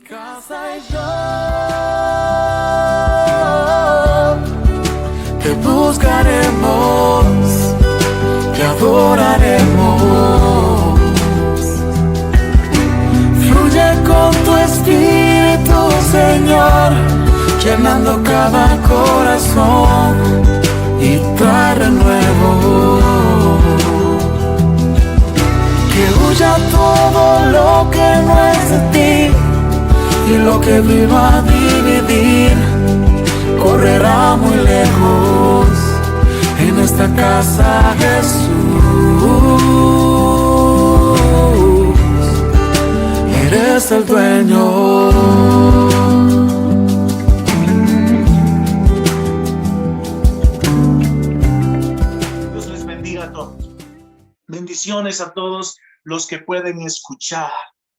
Casa y yo te buscaremos, te adoraremos. Fluye con tu espíritu, Señor, llenando cada corazón y trae renuevo. Que huya todo lo que no es de ti, y lo que vino a dividir correrá muy lejos. En esta casa, Jesús, eres el dueño. Dios les bendiga a todos. Bendiciones a todos los que pueden escuchar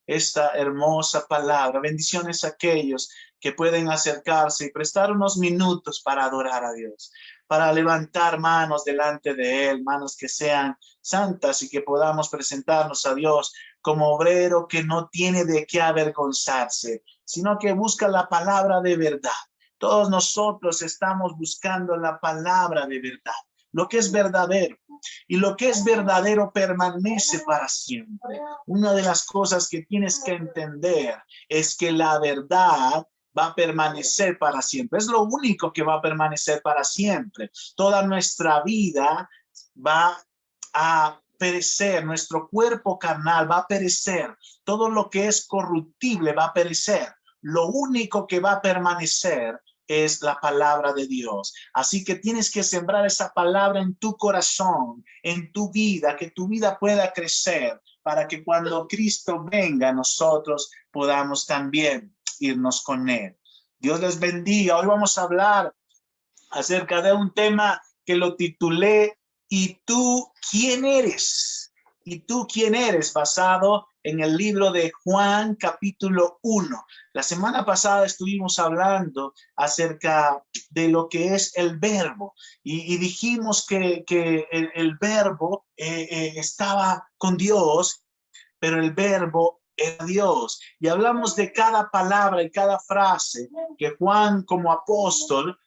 esta hermosa palabra. Bendiciones a aquellos que pueden acercarse y prestar unos minutos para adorar a Dios, para levantar manos delante de Él, manos que sean santas y que podamos presentarnos a Dios como obrero que no tiene de qué avergonzarse, sino que busca la palabra de verdad. Todos nosotros estamos buscando la palabra de verdad, lo que es verdadero. Y lo que es verdadero permanece para siempre. Una de las cosas que tienes que entender es que la verdad va a permanecer para siempre. Es lo único que va a permanecer para siempre. Toda nuestra vida va a perecer, nuestro cuerpo carnal va a perecer. Todo lo que es corruptible va a perecer. Lo único que va a permanecer es la palabra de Dios. Así que tienes que sembrar esa palabra en tu corazón, en tu vida, que tu vida pueda crecer, para que cuando Cristo venga, nosotros podamos también irnos con Él. Dios les bendiga. Hoy vamos a hablar acerca de un tema que lo titulé ¿Y tú quién eres? ¿Y tú quién eres? Basado en el libro de Juan, capítulo 1. La semana pasada estuvimos hablando acerca de lo que es el verbo y dijimos que el verbo estaba con Dios, pero el verbo era Dios. Y hablamos de cada palabra y cada frase que Juan como apóstol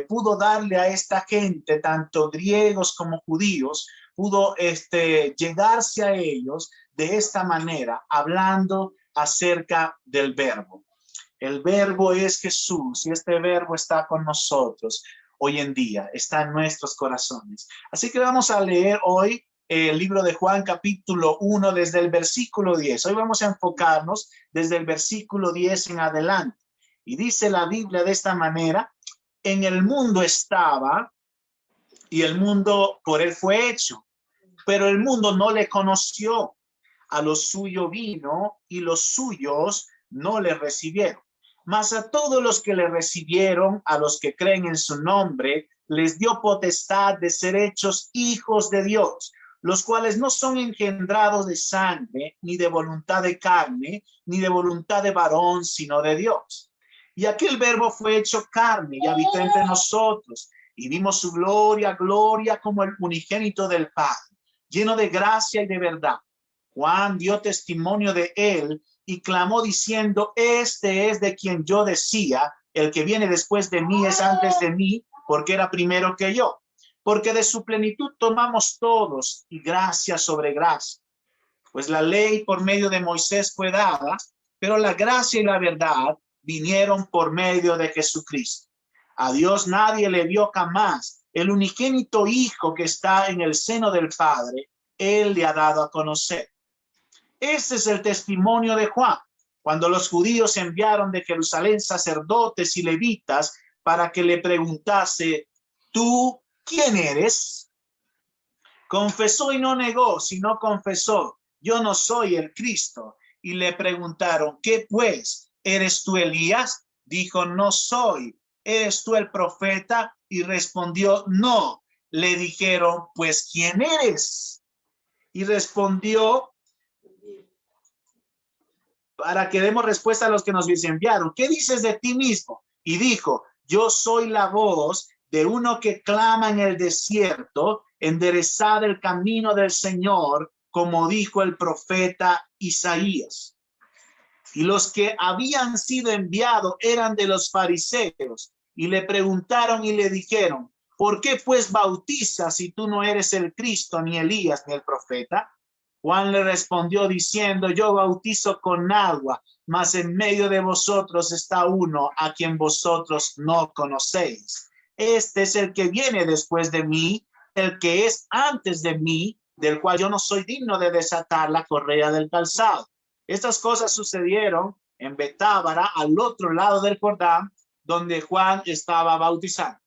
pudo darle a esta gente, tanto griegos como judíos, pudo llegarse a ellos de esta manera, hablando acerca del verbo. El verbo es Jesús y este verbo está con nosotros hoy en día, está en nuestros corazones. Así que vamos a leer hoy el libro de Juan capítulo 1 desde el versículo 10. Hoy vamos a enfocarnos desde el versículo 10 en adelante. Y dice la Biblia de esta manera: en el mundo estaba y el mundo por él fue hecho, pero el mundo no le conoció. A lo suyo vino y los suyos no le recibieron. Mas a todos los que le recibieron, a los que creen en su nombre, les dio potestad de ser hechos hijos de Dios, los cuales no son engendrados de sangre, ni de voluntad de carne, ni de voluntad de varón, sino de Dios. Y aquel verbo fue hecho carne y habitó entre nosotros, y vimos su gloria, gloria como el unigénito del Padre, lleno de gracia y de verdad. Juan dio testimonio de él y clamó diciendo: este es de quien yo decía, el que viene después de mí es antes de mí, porque era primero que yo. Porque de su plenitud tomamos todos, y gracia sobre gracia. Pues la ley por medio de Moisés fue dada, pero la gracia y la verdad vinieron por medio de Jesucristo. A Dios nadie le vio jamás. El unigénito Hijo que está en el seno del Padre, Él le ha dado a conocer. Este es el testimonio de Juan, cuando los judíos enviaron de Jerusalén sacerdotes y levitas para que le preguntase: ¿tú quién eres? Confesó y no negó, sino confesó: yo no soy el Cristo. Y le preguntaron: ¿qué pues? ¿Eres tú Elías? Dijo: no soy. ¿Eres tú el profeta? Y respondió: no. Le dijeron: pues ¿quién eres? Y respondió, para que demos respuesta a los que nos enviaron: ¿qué dices de ti mismo? Y dijo: yo soy la voz de uno que clama en el desierto, enderezad el camino del Señor, como dijo el profeta Isaías. Y los que habían sido enviados eran de los fariseos, y le preguntaron y le dijeron: ¿por qué pues bautizas si tú no eres el Cristo, ni Elías, ni el profeta? Juan le respondió diciendo: yo bautizo con agua, mas en medio de vosotros está uno a quien vosotros no conocéis. Este es el que viene después de mí, el que es antes de mí, del cual yo no soy digno de desatar la correa del calzado. Estas cosas sucedieron en Betábara, al otro lado del Jordán, donde Juan estaba bautizando.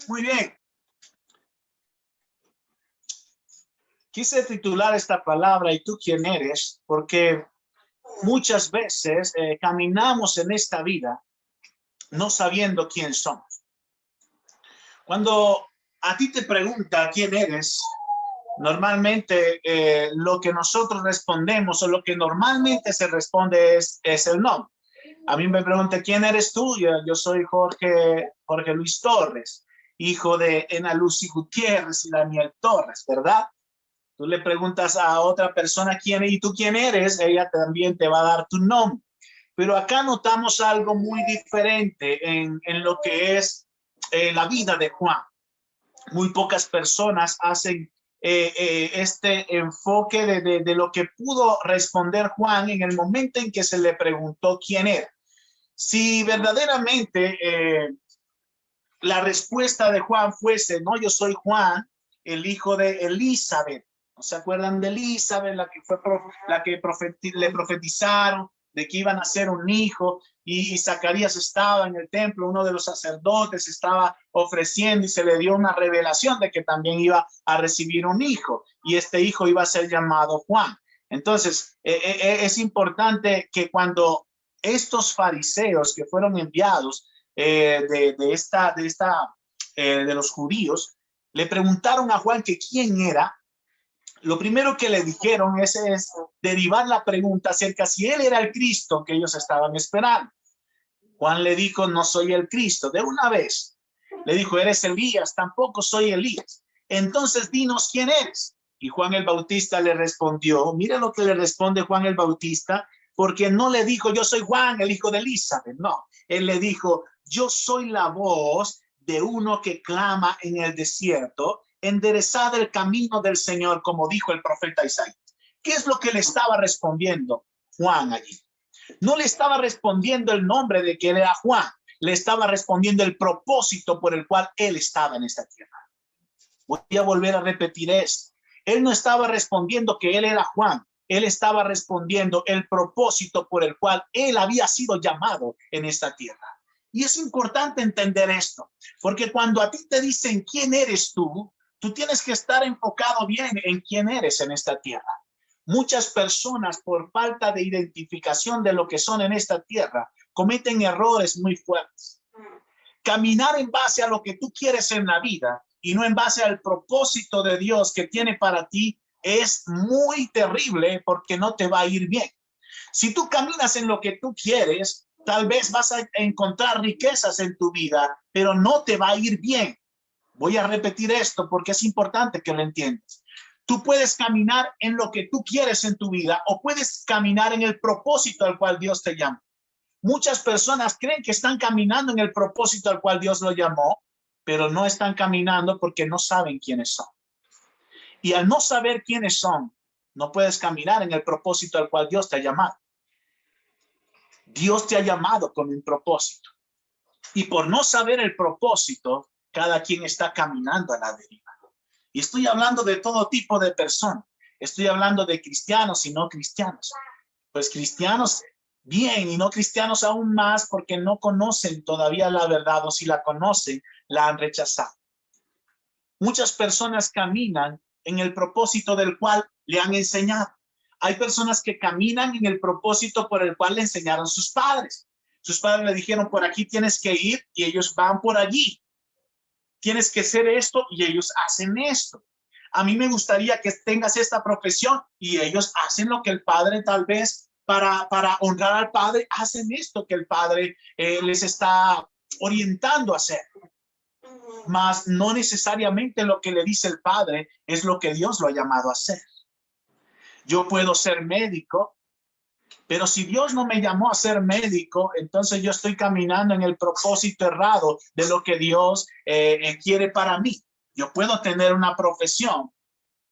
Muy bien. Quise titular esta palabra ¿y tú quién eres? Porque muchas veces caminamos en esta vida no sabiendo quién somos. Cuando a ti te pregunta quién eres, normalmente lo que nosotros respondemos o lo que normalmente se responde es el nombre. A mí me pregunta: ¿quién eres tú? Yo soy Jorge Luis Torres, hijo de Ena Lucy Gutiérrez y Daniel Torres, ¿verdad? Tú le preguntas a otra persona quién es y tú quién eres, ella también te va a dar tu nombre. Pero acá notamos algo muy diferente en lo que es la vida de Juan. Muy pocas personas hacen este enfoque de lo que pudo responder Juan en el momento en que se le preguntó quién era. Si verdaderamente la respuesta de Juan fuese: no, yo soy Juan, el hijo de Elizabeth. ¿No se acuerdan de Elizabeth, la que le profetizaron de que iban a ser un hijo? Y Zacarías estaba en el templo, uno de los sacerdotes estaba ofreciendo y se le dio una revelación de que también iba a recibir un hijo, y este hijo iba a ser llamado Juan. Entonces, es importante que cuando estos fariseos que fueron enviados de los judíos le preguntaron a Juan que quién era, lo primero que le dijeron es derivar la pregunta acerca si él era el Cristo que ellos estaban esperando. Juan le dijo: no soy el Cristo. De una vez le dijo: eres Elías. Tampoco soy Elías. Entonces dinos quién eres. Y Juan el Bautista le respondió, mira lo que le responde Juan el Bautista, porque no le dijo: yo soy Juan, el hijo de Elizabeth. No, él le dijo: yo soy la voz de uno que clama en el desierto, enderezad el camino del Señor, como dijo el profeta Isaías. ¿Qué es lo que le estaba respondiendo Juan allí? No le estaba respondiendo el nombre de que él era Juan, le estaba respondiendo el propósito por el cual él estaba en esta tierra. Voy a volver a repetir esto. Él no estaba respondiendo que él era Juan, él estaba respondiendo el propósito por el cual él había sido llamado en esta tierra. Y es importante entender esto, porque cuando a ti te dicen quién eres tú tienes que estar enfocado bien en quién eres en esta tierra. Muchas personas, por falta de identificación de lo que son en esta tierra, cometen errores muy fuertes. Caminar en base a lo que tú quieres en la vida y no en base al propósito de Dios que tiene para ti es muy terrible, porque no te va a ir bien. Si tú caminas en lo que tú quieres, tal vez vas a encontrar riquezas en tu vida, pero no te va a ir bien. Voy a repetir esto porque es importante que lo entiendas. Tú puedes caminar en lo que tú quieres en tu vida, o puedes caminar en el propósito al cual Dios te llama. Muchas personas creen que están caminando en el propósito al cual Dios lo llamó, pero no están caminando porque no saben quiénes son. Y al no saber quiénes son, no puedes caminar en el propósito al cual Dios te ha llamado. Dios te ha llamado con un propósito. Y por no saber el propósito, cada quien está caminando a la deriva. Y estoy hablando de todo tipo de personas. Estoy hablando de cristianos y no cristianos. Pues cristianos bien y no cristianos aún más, porque no conocen todavía la verdad, o si la conocen, la han rechazado. Muchas personas caminan en el propósito del cual le han enseñado. Hay personas que caminan en el propósito por el cual le enseñaron sus padres. Sus padres le dijeron: por aquí tienes que ir, y ellos van por allí. Tienes que hacer esto, y ellos hacen esto. A mí me gustaría que tengas esta profesión, y ellos hacen lo que el padre, tal vez para honrar al padre, hacen esto que el padre les está orientando a hacer. mas no necesariamente lo que le dice el Padre es lo que Dios lo ha llamado a hacer. Yo puedo ser médico, pero si Dios no me llamó a ser médico, entonces yo estoy caminando en el propósito errado de lo que Dios quiere para mí. Yo puedo tener una profesión,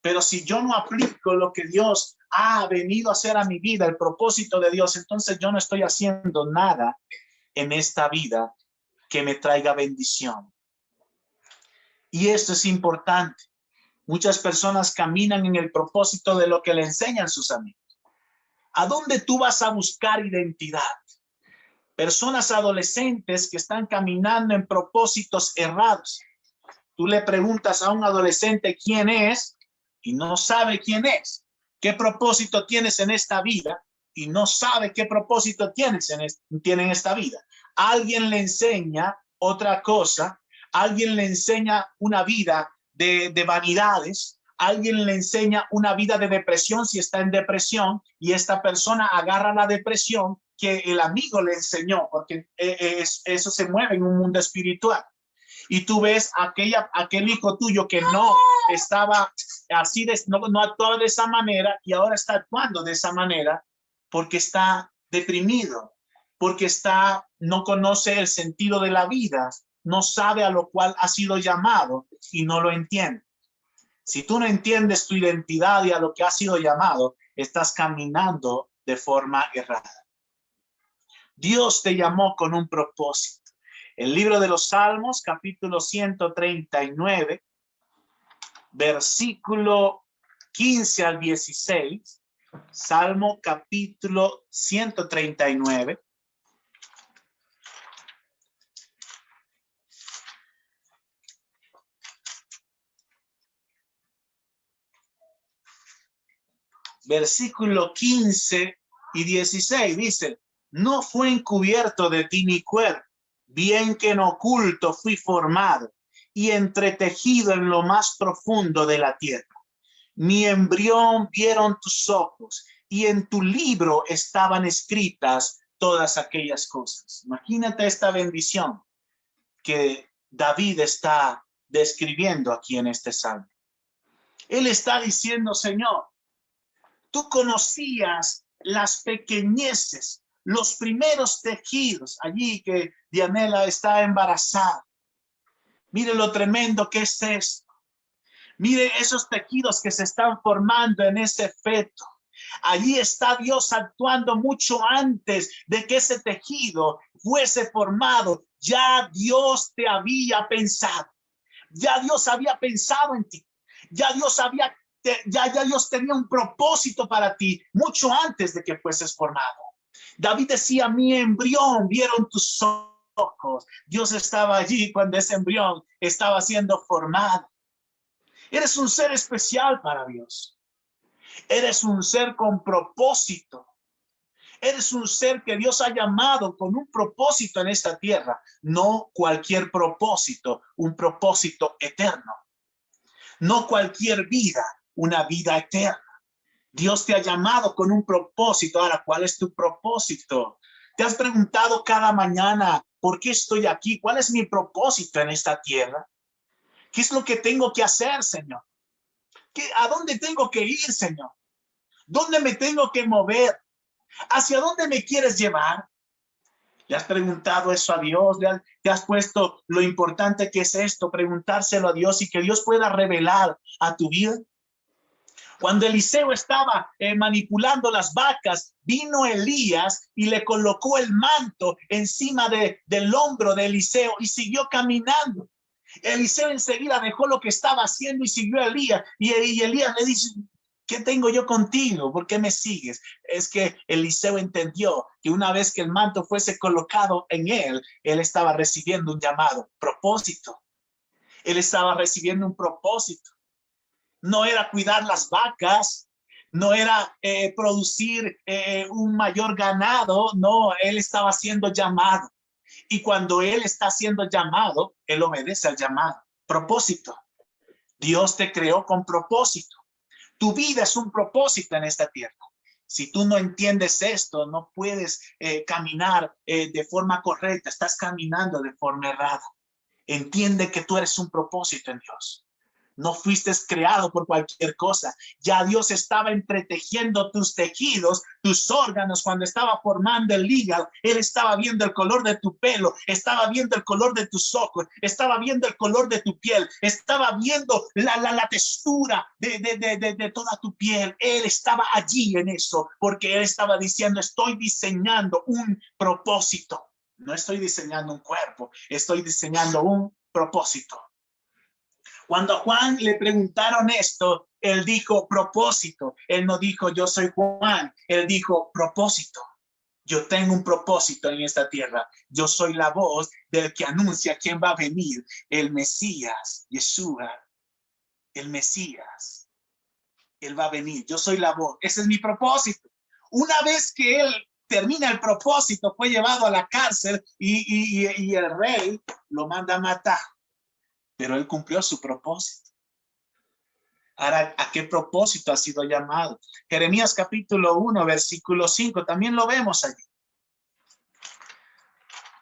pero si yo no aplico lo que Dios ha venido a hacer a mi vida, el propósito de Dios, entonces yo no estoy haciendo nada en esta vida que me traiga bendición. Y esto es importante. Muchas personas caminan en el propósito de lo que le enseñan sus amigos. ¿A dónde tú vas a buscar identidad? Personas adolescentes que están caminando en propósitos errados. Tú le preguntas a un adolescente quién es y no sabe quién es. ¿Qué propósito tienes en esta vida? Y no sabe qué propósito tiene en esta vida. Alguien le enseña otra cosa. Alguien le enseña una vida de vanidades. Alguien le enseña una vida de depresión si está en depresión, y esta persona agarra la depresión que el amigo le enseñó, porque eso se mueve en un mundo espiritual. Y tú ves aquel hijo tuyo que no estaba así, no actuaba de esa manera, y ahora está actuando de esa manera porque está deprimido, porque no conoce el sentido de la vida, no sabe a lo cual ha sido llamado y no lo entiende. Si tú no entiendes tu identidad y a lo que has sido llamado, estás caminando de forma errada. Dios te llamó con un propósito. El libro de los Salmos, capítulo 139, versículo 15 al 16. Salmo capítulo 139. Versículo 15 y 16 dice: no fue encubierto de ti mi cuerpo, bien que en oculto fui formado y entretejido en lo más profundo de la tierra. Mi embrión vieron tus ojos, y en tu libro estaban escritas todas aquellas cosas. Imagínate esta bendición que David está describiendo aquí en este salmo. Él está diciendo: Señor, tú conocías las pequeñeces, los primeros tejidos, allí que Dianela está embarazada. Mire lo tremendo que es esto. Mire esos tejidos que se están formando en ese feto. Allí está Dios actuando mucho antes de que ese tejido fuese formado. Ya Dios te había pensado. Ya Dios había pensado en ti. Ya Dios Dios tenía un propósito para ti mucho antes de que fueses formado. David decía: mi embrión vieron tus ojos. Dios estaba allí cuando ese embrión estaba siendo formado. Eres un ser especial para Dios. Eres un ser con propósito. Eres un ser que Dios ha llamado con un propósito en esta tierra. No cualquier propósito, un propósito eterno. No cualquier vida, una vida eterna. Dios te ha llamado con un propósito. Ahora, ¿cuál es tu propósito? ¿Te has preguntado cada mañana por qué estoy aquí? ¿Cuál es mi propósito en esta tierra? ¿Qué es lo que tengo que hacer, Señor? ¿A dónde tengo que ir, Señor? ¿Dónde me tengo que mover? ¿Hacia dónde me quieres llevar? ¿Le has preguntado eso a Dios? ¿Te has puesto lo importante que es esto? Preguntárselo a Dios y que Dios pueda revelar a tu vida. Cuando Eliseo estaba manipulando las vacas, vino Elías y le colocó el manto encima del hombro de Eliseo y siguió caminando. Eliseo enseguida dejó lo que estaba haciendo y siguió a Elías. Y Elías le dice: ¿qué tengo yo contigo? ¿Por qué me sigues? Es que Eliseo entendió que una vez que el manto fuese colocado en él estaba recibiendo un llamado, propósito. Él estaba recibiendo un propósito. No era cuidar las vacas, no era producir un mayor ganado, no, él estaba siendo llamado. Y cuando él está siendo llamado, él obedece al llamado. Propósito. Dios te creó con propósito. Tu vida es un propósito en esta tierra. Si tú no entiendes esto, no puedes caminar de forma correcta. Estás caminando de forma errada. Entiende que tú eres un propósito en Dios. No fuiste creado por cualquier cosa. Ya Dios estaba entretejiendo tus tejidos, tus órganos, cuando estaba formando el hígado. Él estaba viendo el color de tu pelo, estaba viendo el color de tus ojos, estaba viendo el color de tu piel, estaba viendo la textura de toda tu piel. Él estaba allí en eso, porque Él estaba diciendo, estoy diseñando un propósito. No estoy diseñando un cuerpo, estoy diseñando un propósito. Cuando a Juan le preguntaron esto, él dijo propósito. Él no dijo yo soy Juan, él dijo propósito. Yo tengo un propósito en esta tierra. Yo soy la voz del que anuncia quién va a venir, el Mesías, Yeshua, el Mesías. Él va a venir. Yo soy la voz. Ese es mi propósito. Una vez que él termina el propósito, fue llevado a la cárcel y el rey lo manda a matar. Pero él cumplió su propósito. Ahora, ¿a qué propósito ha sido llamado? Jeremías capítulo 1, versículo 5, también lo vemos allí.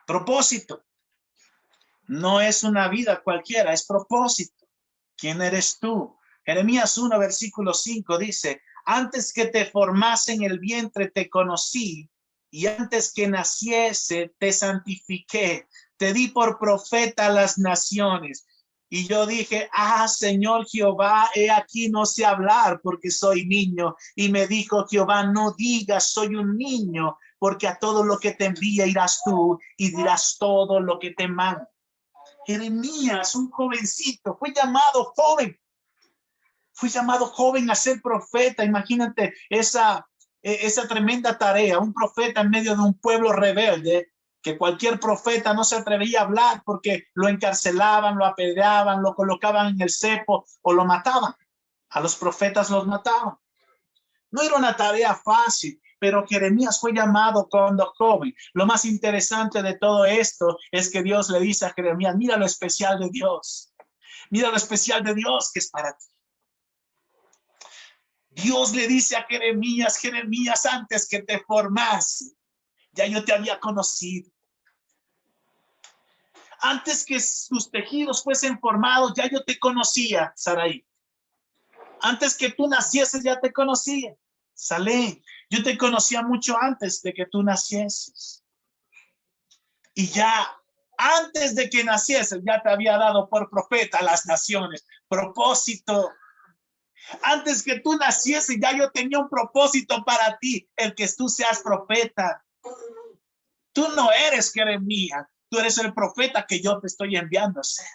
Propósito. No es una vida cualquiera, es propósito. ¿Quién eres tú? Jeremías 1, versículo 5 dice, antes que te formase en el vientre te conocí, y antes que naciese te santifiqué, te di por profeta a las naciones. Y yo dije, Señor Jehová, he aquí no sé hablar porque soy niño. Y me dijo Jehová, no digas soy un niño, porque a todo lo que te envía irás tú y dirás todo lo que te manda. Jeremías, un jovencito, fue llamado joven. Fue llamado joven a ser profeta. Imagínate esa tremenda tarea, un profeta en medio de un pueblo rebelde, que cualquier profeta no se atrevía a hablar porque lo encarcelaban, lo apedreaban, lo colocaban en el cepo o lo mataban. A los profetas los mataban. No era una tarea fácil, pero Jeremías fue llamado cuando joven. Lo más interesante de todo esto es que Dios le dice a Jeremías, mira lo especial de Dios. Mira lo especial de Dios que es para ti. Dios le dice a Jeremías, Jeremías, antes que te formase, ya yo te había conocido. Antes que tus tejidos fuesen formados, ya yo te conocía, Sarai. Antes que tú nacieses, ya te conocía, Salé. Yo te conocía mucho antes de que tú nacieses. Y ya, antes de que nacieses, ya te había dado por profeta a las naciones. Propósito. Antes que tú nacieses, ya yo tenía un propósito para ti, el que tú seas profeta. Tú no eres Jeremías, tú eres el profeta que yo te estoy enviando a ser.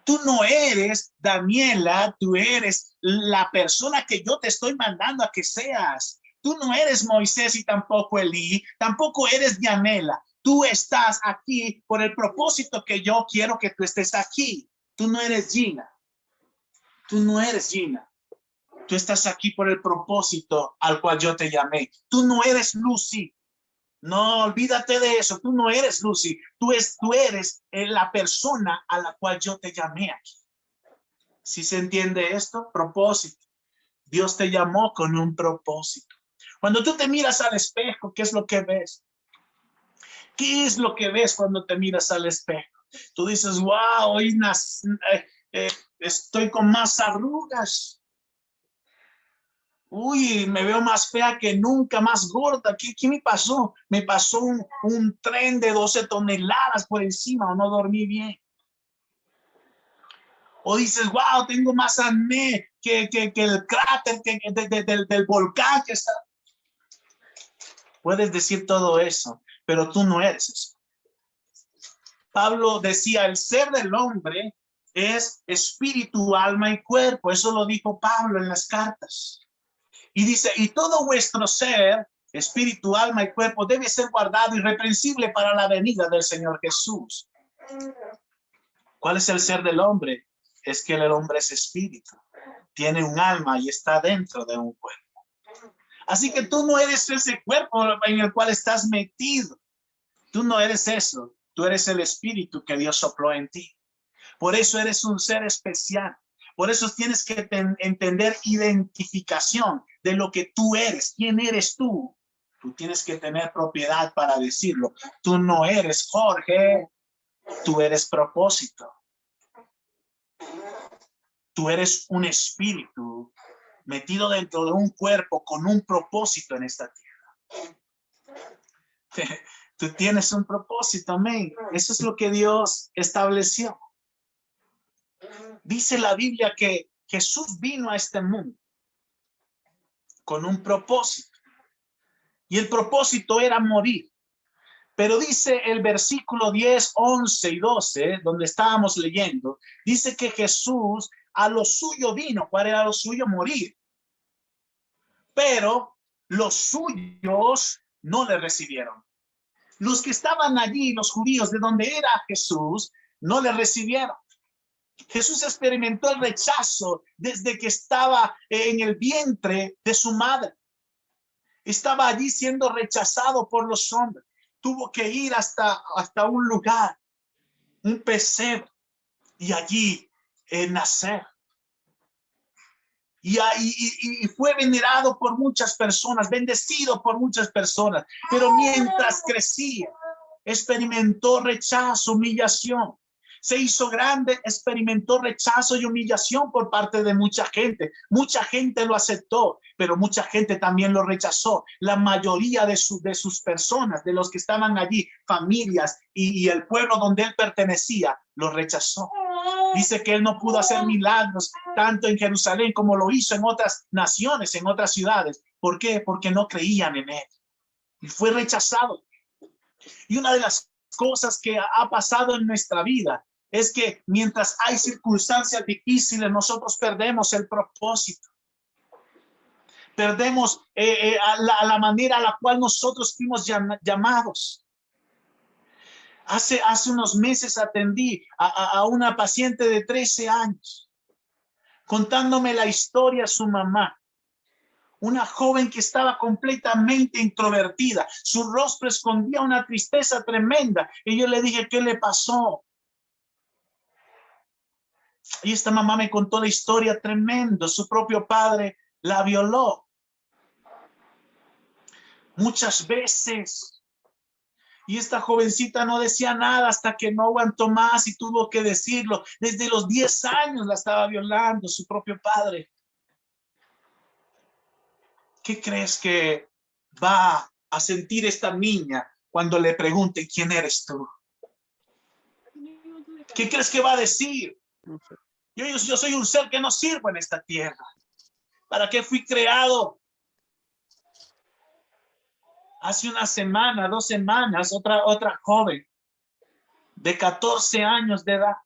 Tú no eres Daniela, tú eres la persona que yo te estoy mandando a que seas. Tú no eres Moisés y tampoco Elí, tampoco eres Dianela. Tú estás aquí por el propósito que yo quiero que tú estés aquí. Tú no eres Gina. Tú no eres Gina. Tú estás aquí por el propósito al cual yo te llamé. Tú no eres Lucy. No, olvídate de eso. Tú no eres Lucy. Tú eres la persona a la cual yo te llamé aquí. ¿Sí se entiende esto? Propósito. Dios te llamó con un propósito. Cuando tú te miras al espejo, ¿qué es lo que ves? ¿Qué es lo que ves cuando te miras al espejo? Tú dices, wow, hoy estoy con más arrugas. Uy, me veo más fea que nunca, más gorda. ¿Qué me pasó? Me pasó un tren de 12 toneladas por encima o no dormí bien. O dices, wow, tengo más acné que el cráter del volcán que está. Puedes decir todo eso, pero tú no eres eso. Pablo decía, el ser del hombre es espíritu, alma y cuerpo. Eso lo dijo Pablo en las cartas. Y dice, y todo vuestro ser, espíritu, alma y cuerpo, debe ser guardado irreprensible para la venida del Señor Jesús. ¿Cuál es el ser del hombre? Es que el hombre es espíritu, tiene un alma y está dentro de un cuerpo. Así que tú no eres ese cuerpo en el cual estás metido. Tú no eres eso. Tú eres el espíritu que Dios sopló en ti. Por eso eres un ser especial. Por eso tienes que entender identificación de lo que tú eres. ¿Quién eres tú? Tú tienes que tener propiedad para decirlo. Tú no eres Jorge. Tú eres propósito. Tú eres un espíritu metido dentro de un cuerpo con un propósito en esta tierra. Tú tienes un propósito, amén. Eso es lo que Dios estableció. Dice la Biblia que Jesús vino a este mundo con un propósito. Y el propósito era morir. Pero dice el versículo 10, 11 y 12, donde estábamos leyendo, dice que Jesús a lo suyo vino. ¿Cuál era lo suyo? Morir. Pero los suyos no le recibieron. Los que estaban allí, los judíos de donde era Jesús, no le recibieron. Jesús experimentó el rechazo desde que estaba en el vientre de su madre. Estaba allí siendo rechazado por los hombres. Tuvo que ir hasta un lugar, un pesebre, y allí nacer. Y fue venerado por muchas personas, bendecido por muchas personas. Pero mientras crecía, experimentó rechazo, humillación. Se hizo grande, experimentó rechazo y humillación por parte de mucha gente. Mucha gente lo aceptó, pero mucha gente también lo rechazó. La mayoría de sus personas, de los que estaban allí, familias y el pueblo donde él pertenecía, lo rechazó. Dice que él no pudo hacer milagros tanto en Jerusalén como lo hizo en otras naciones, en otras ciudades. ¿Por qué? Porque no creían en él. Y fue rechazado. Y una de las cosas que ha pasado en nuestra vida es que mientras hay circunstancias difíciles, nosotros perdemos el propósito. Perdemos la manera a la cual nosotros fuimos llamados. Hace unos meses atendí a una paciente de 13 años, contándome la historia de su mamá. Una joven que estaba completamente introvertida. Su rostro escondía una tristeza tremenda. Y yo le dije, ¿qué le pasó? Y esta mamá me contó la historia tremenda. Su propio padre la violó. Muchas veces. Y esta jovencita no decía nada hasta que no aguantó más y tuvo que decirlo. Desde los 10 años la estaba violando su propio padre. ¿Qué crees que va a sentir esta niña cuando le pregunten quién eres tú? ¿Qué crees que va a decir? Yo soy un ser que no sirvo en esta tierra. ¿Para qué fui creado? Hace una semana, 2 semanas, otra joven de 14 años de edad,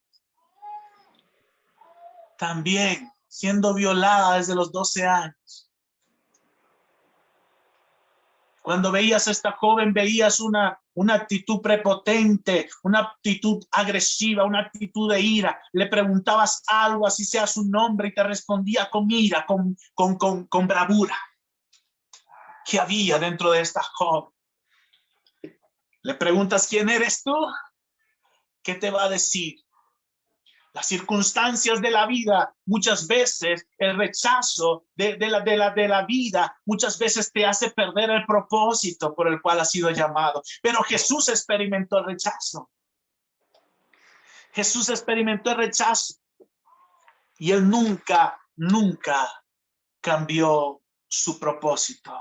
también siendo violada desde los 12 años. Cuando veías a esta joven, veías una actitud prepotente, una actitud agresiva, una actitud de ira. Le preguntabas algo, así sea su nombre, y te respondía con ira, con bravura. ¿Qué había dentro de esta joven? Le preguntas, ¿quién eres tú? ¿Qué te va a decir? Las circunstancias de la vida, muchas veces el rechazo de la vida, muchas veces te hace perder el propósito por el cual has sido llamado. Pero Jesús experimentó el rechazo. Jesús experimentó el rechazo. Y él nunca cambió su propósito.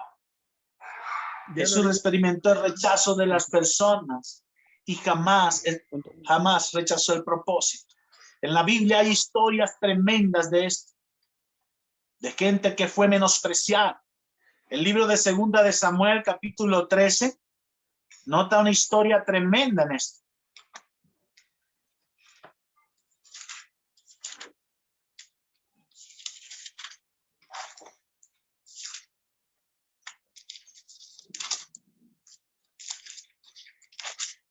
Jesús experimentó el rechazo de las personas y jamás rechazó el propósito. En la Biblia hay historias tremendas de esto, de gente que fue menospreciada. El libro de Segunda de Samuel, capítulo 13, nota una historia tremenda en esto.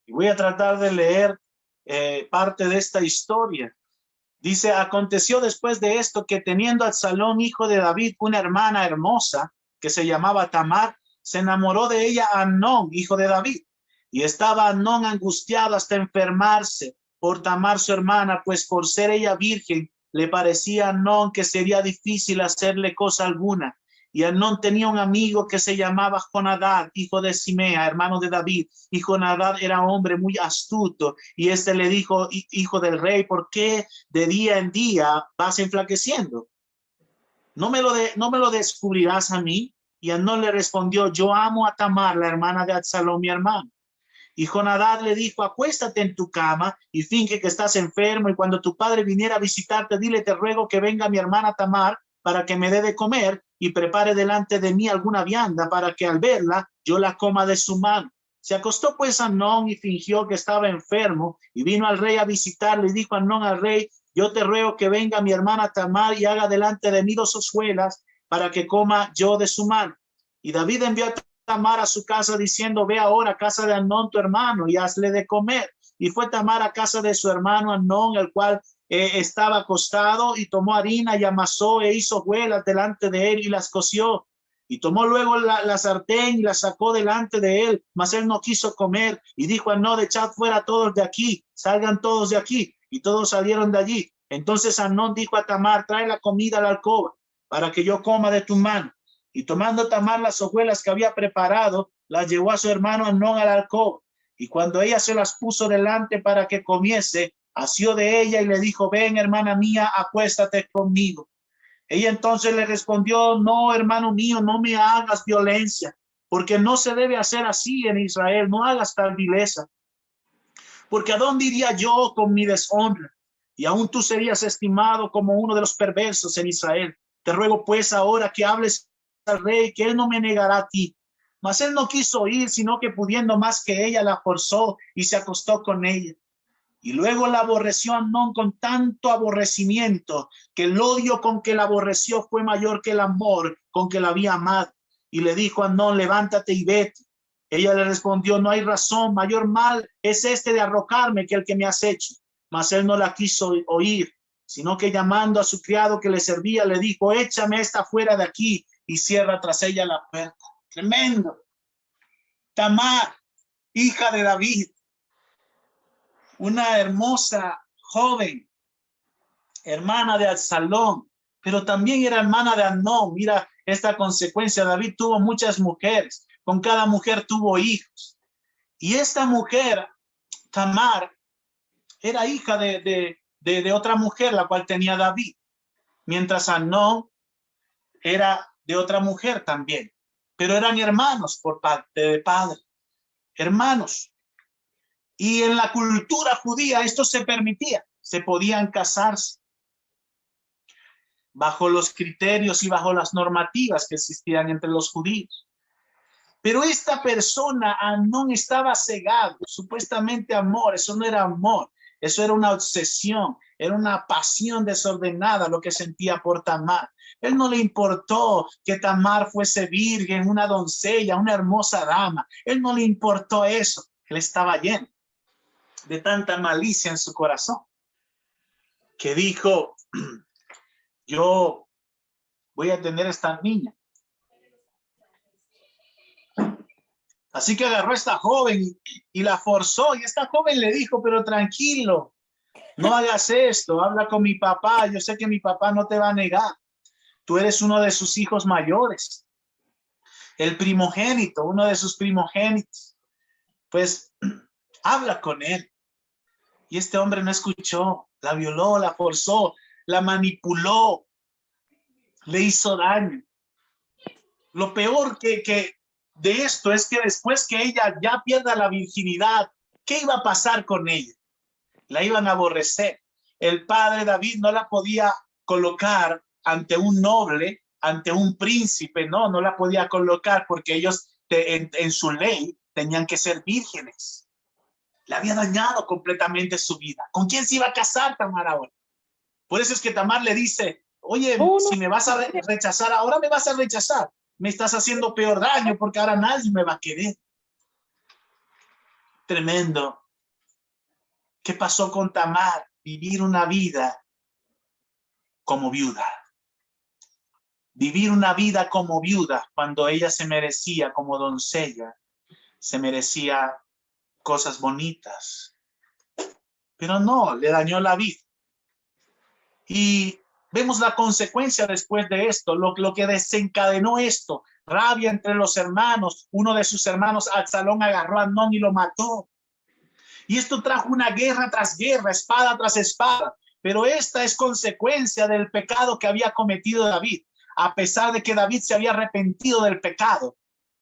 Y voy a tratar de leer parte de esta historia. Dice, aconteció después de esto que teniendo Absalón, hijo de David, una hermana hermosa que se llamaba Tamar, se enamoró de ella Amnón, hijo de David. Y estaba Amnón angustiado hasta enfermarse por Tamar su hermana, pues por ser ella virgen, le parecía a Amnón que sería difícil hacerle cosa alguna. Y Amnón tenía un amigo que se llamaba Jonadab, hijo de Simea, hermano de David. Y Jonadab era hombre muy astuto. Y este le dijo, hijo del rey, ¿por qué de día en día vas enflaqueciendo? ¿No me lo descubrirás a mí? Y Amnón le respondió, yo amo a Tamar, la hermana de Absalón, mi hermano. Y Jonadab le dijo, acuéstate en tu cama y finge que estás enfermo, y cuando tu padre viniera a visitarte, dile, te ruego que venga mi hermana Tamar para que me dé de comer y prepare delante de mí alguna vianda para que al verla yo la coma de su mano. Se acostó pues Amnón y fingió que estaba enfermo, y vino al rey a visitarle, y dijo Amnón al rey, yo te ruego que venga mi hermana Tamar y haga delante de mí 2 hojuelas para que coma yo de su mano. Y David envió a Tamar a su casa diciendo, ve ahora a casa de Amnón tu hermano y hazle de comer. Y fue Tamar a casa de su hermano Amnón, el cual estaba acostado, y tomó harina y amasó e hizo hojuelas delante de él y las coció. Y tomó luego la sartén y la sacó delante de él, mas él no quiso comer. Y dijo a Amnón, echad fuera todos de aquí, salgan todos de aquí. Y todos salieron de allí. Entonces Amnón dijo a Tamar, trae la comida a la alcoba para que yo coma de tu mano. Y tomando Tamar las hojuelas que había preparado, las llevó a su hermano Amnón a la alcoba. Y cuando ella se las puso delante para que comiese, asió de ella y le dijo, ven, hermana mía, acuéstate conmigo. Ella entonces le respondió, no, hermano mío, no me hagas violencia, porque no se debe hacer así en Israel, no hagas tal vileza. Porque ¿a dónde iría yo con mi deshonra? Y aún tú serías estimado como uno de los perversos en Israel. Te ruego pues ahora que hables al rey, que él no me negará a ti. Mas él no quiso ir, sino que pudiendo más que ella, la forzó y se acostó con ella. Y luego la aborreció Amnón con tanto aborrecimiento, que el odio con que la aborreció fue mayor que el amor con que la había amado. Y le dijo a Amnón, levántate y vete. Ella le respondió, no hay razón, mayor mal es este de arrojarme que el que me has hecho. Mas él no la quiso oír, sino que llamando a su criado que le servía, le dijo, échame esta fuera de aquí, y cierra tras ella la puerta. Tremendo. Tamar, hija de David, una hermosa joven, hermana de Absalón, pero también era hermana de Amnón. Mira esta consecuencia. David tuvo muchas mujeres, con cada mujer tuvo hijos. Y esta mujer, Tamar, era hija de otra mujer, la cual tenía David, mientras Amnón era de otra mujer también, pero eran hermanos por parte de padre, hermanos. Y en la cultura judía esto se permitía, se podían casarse bajo los criterios y bajo las normativas que existían entre los judíos. Pero esta persona, Amnón, estaba cegado, supuestamente amor, eso no era amor, eso era una obsesión, era una pasión desordenada lo que sentía por Tamar. Él no le importó que Tamar fuese virgen, una doncella, una hermosa dama. Él no le importó eso. Él estaba lleno de tanta malicia en su corazón que dijo, yo voy a tener esta niña. Así que agarró a esta joven y la forzó, y esta joven le dijo, pero tranquilo, no hagas esto, habla con mi papá, yo sé que mi papá no te va a negar, tú eres uno de sus hijos mayores, el primogénito, uno de sus primogénitos, pues habla con él. Y este hombre no escuchó, la violó, la forzó, la manipuló, le hizo daño. Lo peor que de esto es que después que ella ya pierda la virginidad, ¿qué iba a pasar con ella? La iban a aborrecer. El padre David no la podía colocar ante un noble, ante un príncipe, no la podía colocar porque ellos en su ley tenían que ser vírgenes. Le había dañado completamente su vida. ¿Con quién se iba a casar Tamar ahora? Por eso es que Tamar le dice, oye, si me vas a rechazar, ahora me vas a rechazar. Me estás haciendo peor daño porque ahora nadie me va a querer. Tremendo. ¿Qué pasó con Tamar? Vivir una vida como viuda. Vivir una vida como viuda cuando ella se merecía, como doncella, se merecía cosas bonitas. Pero no, le dañó la vida. Y Vemos la consecuencia después de esto, lo que desencadenó esto, rabia entre los hermanos. Uno de sus hermanos, Absalón, agarró a Amnón y lo mató. Y esto trajo una guerra tras guerra, espada tras espada. Pero esta es consecuencia del pecado que había cometido David. A pesar de que David se había arrepentido del pecado,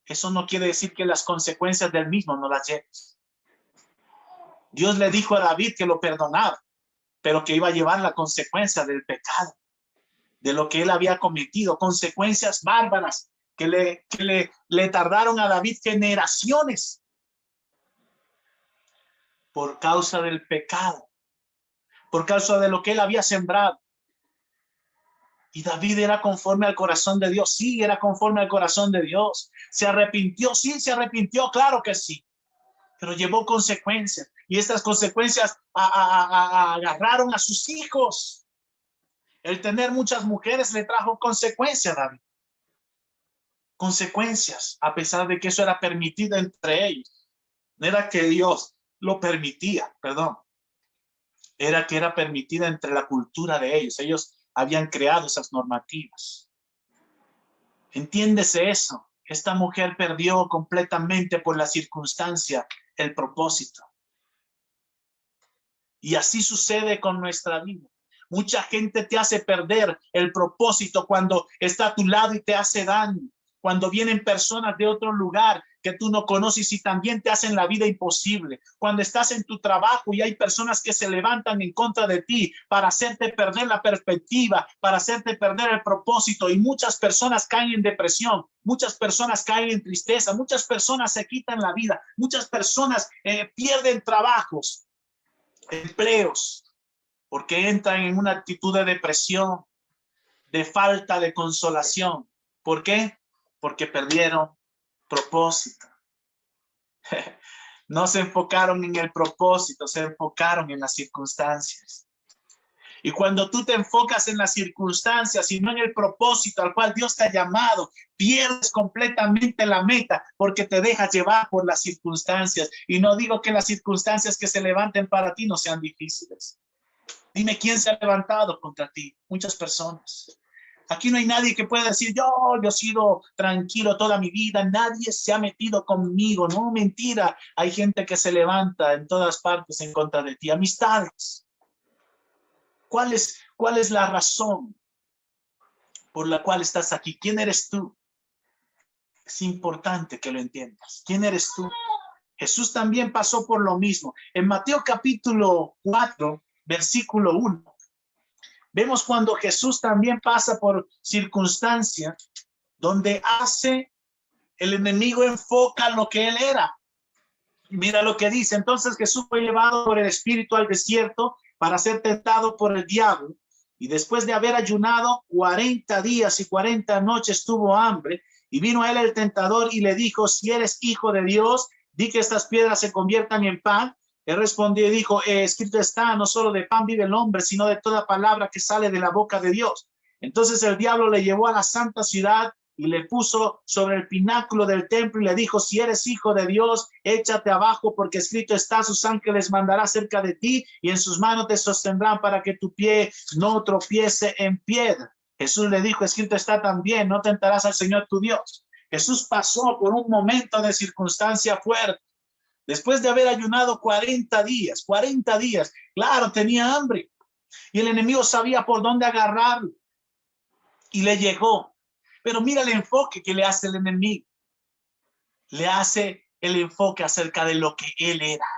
eso no quiere decir que las consecuencias del mismo no las lleves. Dios le dijo a David que lo perdonaba, pero que iba a llevar la consecuencia del pecado, de lo que él había cometido, consecuencias bárbaras que le tardaron a David generaciones por causa del pecado, por causa de lo que él había sembrado. Y David era conforme al corazón de Dios. Sí, era conforme al corazón de Dios. ¿Se arrepintió? Sí, se arrepintió, claro que sí. Pero llevó consecuencias. Y estas consecuencias agarraron a sus hijos. El tener muchas mujeres le trajo consecuencias a David. Consecuencias, a pesar de que eso era permitido entre ellos. No era que Dios lo permitía, perdón. Era que era permitida entre la cultura de ellos. Ellos habían creado esas normativas. Entiéndese eso. Esta mujer perdió completamente por la circunstancia el propósito. Y así sucede con nuestra vida. Mucha gente te hace perder el propósito cuando está a tu lado y te hace daño. Cuando vienen personas de otro lugar que tú no conoces y también te hacen la vida imposible. Cuando estás en tu trabajo y hay personas que se levantan en contra de ti para hacerte perder la perspectiva, para hacerte perder el propósito, y muchas personas caen en depresión, muchas personas caen en tristeza, muchas personas se quitan la vida, muchas personas pierden trabajos, empleos, porque entran en una actitud de depresión, de falta de consolación. ¿Por qué? Porque perdieron propósito. No se enfocaron en el propósito, se enfocaron en las circunstancias. Y cuando tú te enfocas en las circunstancias y no en el propósito al cual Dios te ha llamado, pierdes completamente la meta porque te dejas llevar por las circunstancias. Y no digo que las circunstancias que se levanten para ti no sean difíciles. Dime quién se ha levantado contra ti. Muchas personas. Aquí no hay nadie que pueda decir, yo he sido tranquilo toda mi vida, nadie se ha metido conmigo. No, mentira. Hay gente que se levanta en todas partes en contra de ti. Amistades. ¿Cuál es la razón por la cual estás aquí? ¿Quién eres tú? Es importante que lo entiendas. ¿Quién eres tú? Jesús también pasó por lo mismo. En Mateo capítulo 4, versículo 1. Vemos cuando Jesús también pasa por circunstancias donde el enemigo enfoca lo que él era. Mira lo que dice. Entonces Jesús fue llevado por el Espíritu al desierto para ser tentado por el diablo. Y después de haber ayunado 40 días y 40 noches tuvo hambre. Y vino a él el tentador y le dijo, si eres hijo de Dios, di que estas piedras se conviertan en pan. Él respondió y dijo, escrito está, no solo de pan vive el hombre, sino de toda palabra que sale de la boca de Dios. Entonces el diablo le llevó a la santa ciudad y le puso sobre el pináculo del templo y le dijo, si eres hijo de Dios, échate abajo, porque escrito está, sus ángeles mandará cerca de ti y en sus manos te sostendrán para que tu pie no tropiece en piedra. Jesús le dijo, escrito está también, no tentarás al Señor tu Dios. Jesús pasó por un momento de circunstancia fuerte. Después de haber ayunado 40 días, claro, tenía hambre. Y el enemigo sabía por dónde agarrarlo. Y le llegó. Pero mira el enfoque que le hace el enemigo. Le hace el enfoque acerca de lo que él era.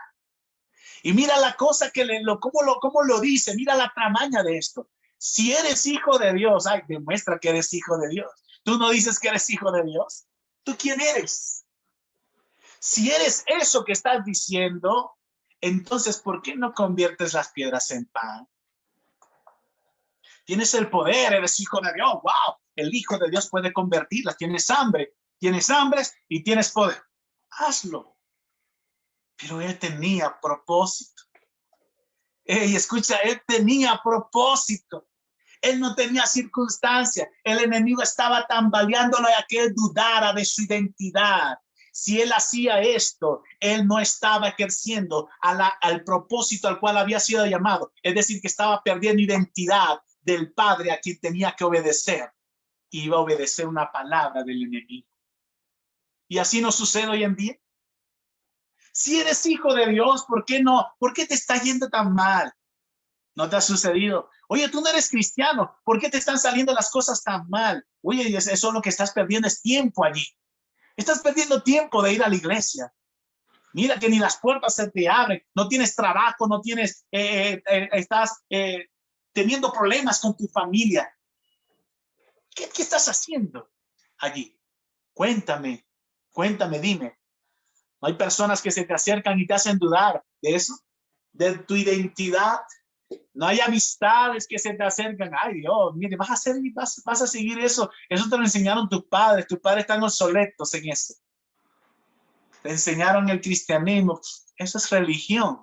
Y mira la cosa cómo lo dice. Mira la tramaña de esto. Si eres hijo de Dios, demuestra que eres hijo de Dios. ¿Tú no dices que eres hijo de Dios? ¿Tú quién eres? Si eres eso que estás diciendo, entonces, ¿por qué no conviertes las piedras en pan? Tienes el poder, eres hijo de Dios. ¡Wow! El hijo de Dios puede convertirlas. Tienes hambre y tienes poder. Hazlo. Pero él tenía propósito. Escucha, él tenía propósito. Él no tenía circunstancia. El enemigo estaba tambaleándolo a que él dudara de su identidad. Si él hacía esto, él no estaba ejerciendo al propósito al cual había sido llamado. Es decir, que estaba perdiendo identidad del Padre a quien tenía que obedecer. Iba a obedecer una palabra del enemigo. Y así nos sucede hoy en día. Si eres hijo de Dios, ¿por qué no? ¿Por qué te está yendo tan mal? ¿No te ha sucedido? Oye, tú no eres cristiano. ¿Por qué te están saliendo las cosas tan mal? Oye, eso es lo que estás perdiendo, es tiempo allí. Estás perdiendo tiempo de ir a la iglesia. Mira que ni las puertas se te abren. No tienes trabajo, no tienes, estás teniendo problemas con tu familia. ¿Qué estás haciendo allí? Cuéntame, dime. ¿No hay personas que se te acercan y te hacen dudar de eso? ¿De tu identidad? No hay amistades que se te acercan. Ay, Dios, mire, vas a seguir eso. Eso te lo enseñaron tus padres. Tus padres están obsoletos en eso. Te enseñaron el cristianismo. Eso es religión.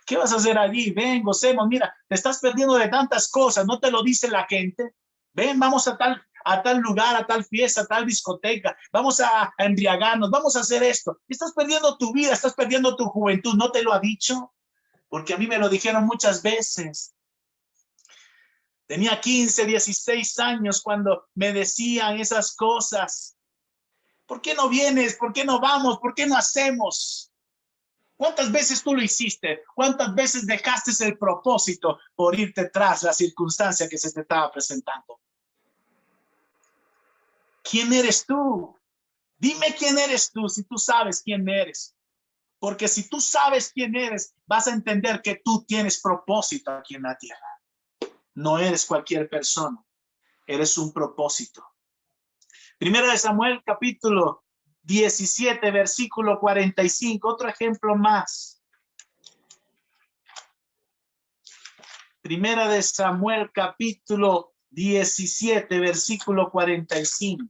¿Qué vas a hacer allí? Ven, gocemos. Mira, te estás perdiendo de tantas cosas. No te lo dice la gente. Ven, vamos a tal lugar, a tal fiesta, a tal discoteca. Vamos a embriagarnos. Vamos a hacer esto. Estás perdiendo tu vida. Estás perdiendo tu juventud. ¿No te lo ha dicho? Porque a mí me lo dijeron muchas veces. Tenía 15, 16 años cuando me decían esas cosas. ¿Por qué no vienes? ¿Por qué no vamos? ¿Por qué no hacemos? ¿Cuántas veces tú lo hiciste? ¿Cuántas veces dejaste el propósito por irte tras la circunstancia que se te estaba presentando? ¿Quién eres tú? Dime quién eres tú, si tú sabes quién eres. Porque si tú sabes quién eres, vas a entender que tú tienes propósito aquí en la tierra. No eres cualquier persona, eres un propósito. Primera de Samuel, capítulo 17, versículo 45. Otro ejemplo más. Primera de Samuel, capítulo 17, versículo 45.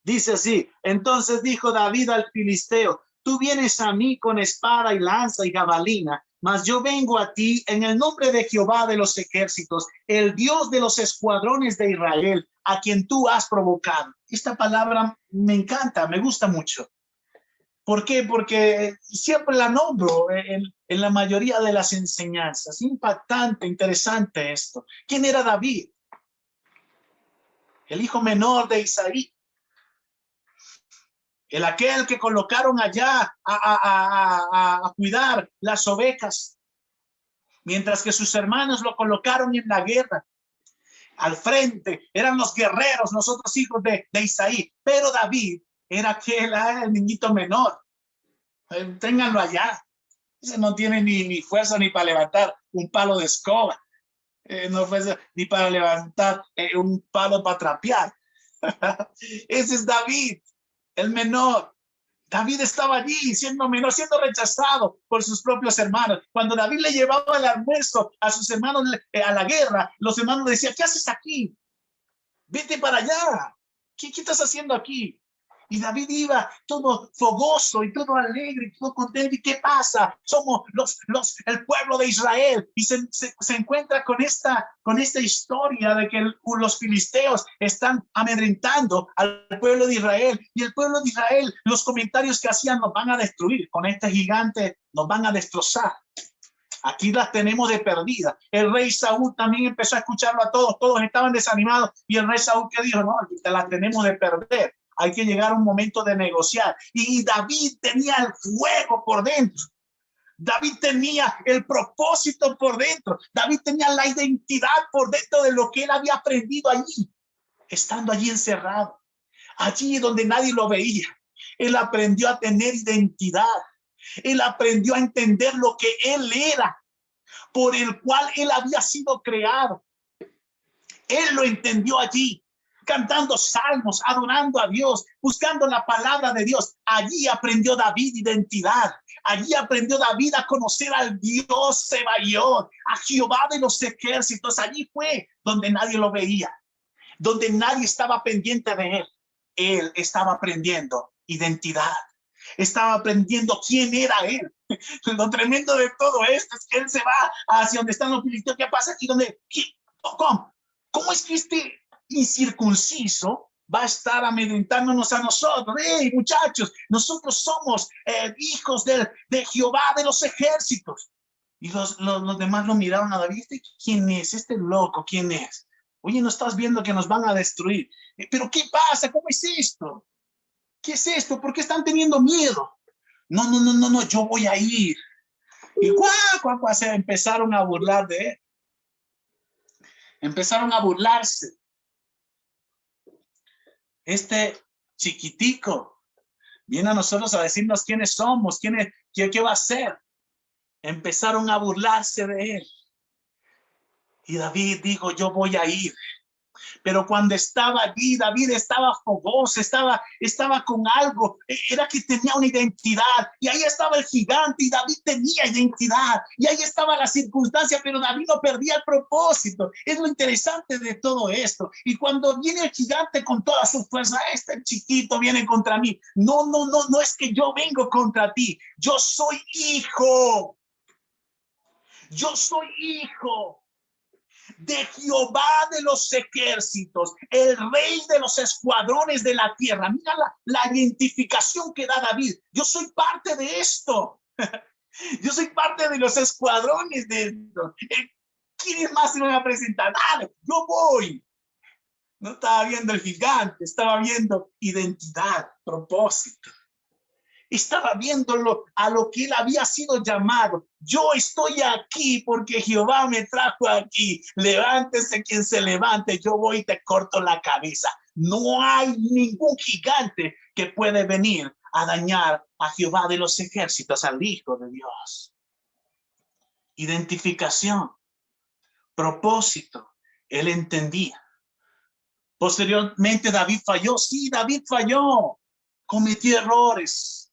Dice así: entonces dijo David al filisteo: tú vienes a mí con espada y lanza y jabalina, mas yo vengo a ti en el nombre de Jehová de los ejércitos, el Dios de los escuadrones de Israel, a quien tú has provocado. Esta palabra me encanta, me gusta mucho. ¿Por qué? Porque siempre la nombro en la mayoría de las enseñanzas. Impactante, interesante esto. ¿Quién era David? El hijo menor de Isaí. Aquel que colocaron allá a cuidar las ovejas, mientras que sus hermanos lo colocaron en la guerra. Al frente eran los guerreros, nosotros hijos de Isaí, pero David era el niñito menor. Ténganlo allá. Ese no tiene ni fuerza ni para levantar un palo de escoba, no fuerza ni para levantar un palo para trapear. Ese es David, el menor. David estaba allí siendo menor, siendo rechazado por sus propios hermanos. Cuando David le llevaba el almuerzo a sus hermanos a la guerra, los hermanos le decían: ¿qué haces aquí? Vete para allá. ¿Qué estás haciendo aquí? Y David iba todo fogoso y todo alegre y todo contento. ¿Y qué pasa? Somos el pueblo de Israel. Y se encuentra con esta historia de que los filisteos están amedrentando al pueblo de Israel. Y el pueblo de Israel, los comentarios que hacían: nos van a destruir. Con este gigante nos van a destrozar. Aquí las tenemos de perdida. El rey Saúl también empezó a escucharlo a todos. Todos estaban desanimados. Y el rey Saúl, ¿qué dijo? No, te las tenemos de perder. Hay que llegar a un momento de negociar. Y David tenía el fuego por dentro. David tenía el propósito por dentro. David tenía la identidad por dentro de lo que él había aprendido allí, estando allí encerrado, allí donde nadie lo veía. Él aprendió a tener identidad. Él aprendió a entender lo que él era, por el cual él había sido creado. Él lo entendió allí, cantando salmos, adorando a Dios, buscando la palabra de Dios. Allí aprendió David identidad. Allí aprendió David a conocer al Dios Sebaot, a Jehová de los ejércitos. Allí fue donde nadie lo veía, donde nadie estaba pendiente de él. Él estaba aprendiendo identidad. Estaba aprendiendo quién era él. Lo tremendo de todo esto es que él se va hacia donde están los filisteos. ¿Qué pasa aquí? ¿Cómo? ¿Cómo es que este incircunciso va a estar amedrentándonos a nosotros? ¡Hey, muchachos! Nosotros somos hijos de Jehová de los ejércitos. Y los demás lo miraron a David. ¿Quién es? Este loco, ¿quién es? Oye, ¿no estás viendo que nos van a destruir? ¿Pero qué pasa? ¿Cómo es esto? ¿Qué es esto? ¿Por qué están teniendo miedo? No, yo voy a ir. Y se empezaron a burlar de él. Empezaron a burlarse. Este chiquitico viene a nosotros a decirnos quiénes somos, qué va a hacer. Empezaron a burlarse de él. Y David dijo, yo voy a ir. Pero cuando estaba allí, David estaba fogoso, estaba con algo, era que tenía una identidad, y ahí estaba el gigante, y David tenía identidad, y ahí estaba la circunstancia, pero David no perdía el propósito. Es lo interesante de todo esto. Y cuando viene el gigante con toda su fuerza, este chiquito viene contra mí. No es que yo vengo contra ti, yo soy hijo. Yo soy hijo de Jehová de los ejércitos, el rey de los escuadrones de la tierra. Mira la identificación que da David. Yo soy parte de esto. Yo soy parte de los escuadrones de esto. ¿Quiénes más se van a presentar? Dale, yo voy. No estaba viendo el gigante, estaba viendo identidad, propósito. Estaba viéndolo a lo que él había sido llamado. Yo estoy aquí porque Jehová me trajo aquí. Levántese quien se levante, yo voy y te corto la cabeza. No hay ningún gigante que puede venir a dañar a Jehová de los ejércitos, al Hijo de Dios. Identificación, propósito, él entendía. Posteriormente David falló. Sí, David falló, cometió errores.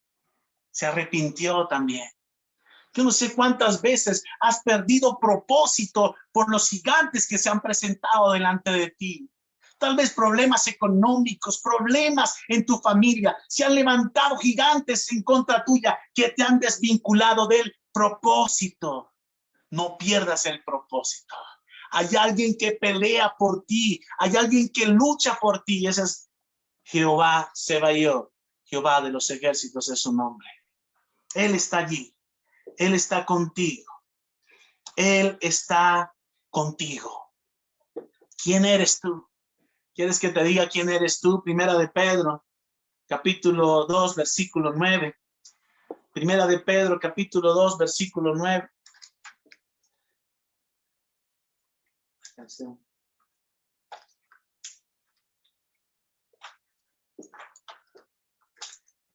Se arrepintió también. Yo no sé cuántas veces has perdido propósito por los gigantes que se han presentado delante de ti. Tal vez problemas económicos, problemas en tu familia. Se han levantado gigantes en contra tuya que te han desvinculado del propósito. No pierdas el propósito. Hay alguien que pelea por ti. Hay alguien que lucha por ti. Ese es Jehová Sebaot. Jehová de los ejércitos es su nombre. Él está allí. Él está contigo. Él está contigo. ¿Quién eres tú? ¿Quieres que te diga quién eres tú? Primera de Pedro, capítulo 2, versículo 9. Primera de Pedro, capítulo 2, versículo 9.